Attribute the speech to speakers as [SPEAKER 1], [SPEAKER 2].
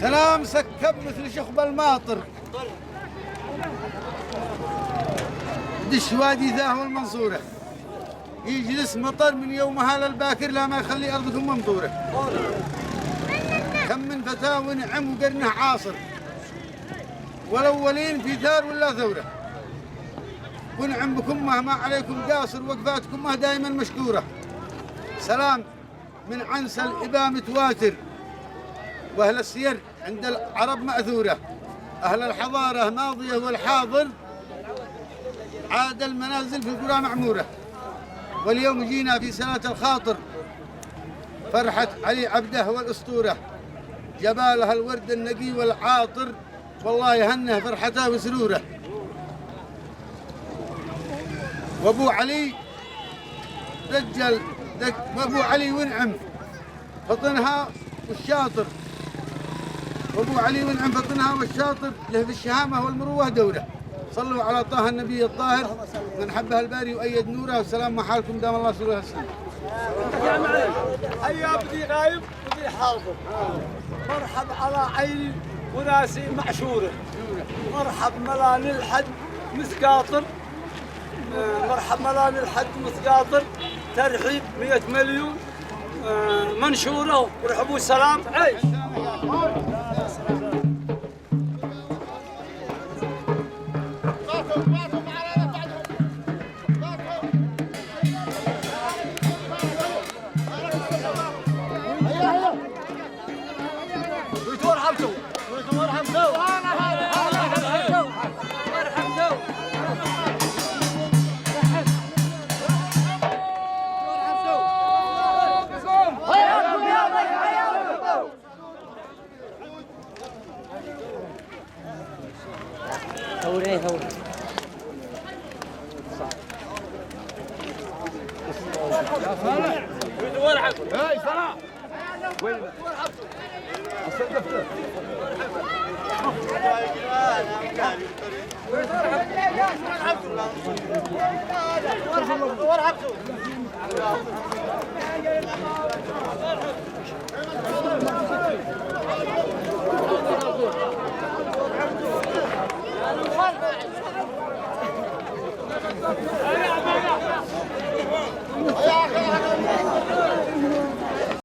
[SPEAKER 1] سلام سكب مثل شخب الماطر، دش وادي ذاه والمنصورة، يجلس مطر من يومها للباكر لا ما يخلي أرضكم ممطورة. كم من فتاة ونعم وقرنه عاصر، والأولين في ثار ولا ثورة. ونعم بكم ما عليكم قاصر، وقفاتكم ما دائما مشكورة. سلام من عنسى الإبا متواتر، وأهل السير عند العرب مأثورة. أهل الحضارة ماضية والحاضر، عاد المنازل في القرى معمورة. واليوم جينا في سنة الخاطر، فرحة علي عبده والأسطورة. جبالها الورد النقي والعاطر، والله يهنه فرحته وسروره. وابو علي رجل وابو علي ونعم فطنها والشاطر. وابو علي ونعم فطنها والشاطر، له في الشهامه والمروه دوره. صلوا على طه النبي الطاهر، من حبه الباري وايد نوره. والسلام مع حالكم، دام الله سلوه السلام.
[SPEAKER 2] هيا بدي غايب بدي حاضر. مرحب على عيني وناسي معشوره. مرحب ملاني الحد مسقاطر. مرحب ملاني الحد مسقاطر. ترحيب 100 مليون منشوره. ورحبوا السلام عيش.
[SPEAKER 3] هوري
[SPEAKER 2] هاي سلام. وين الدفتر؟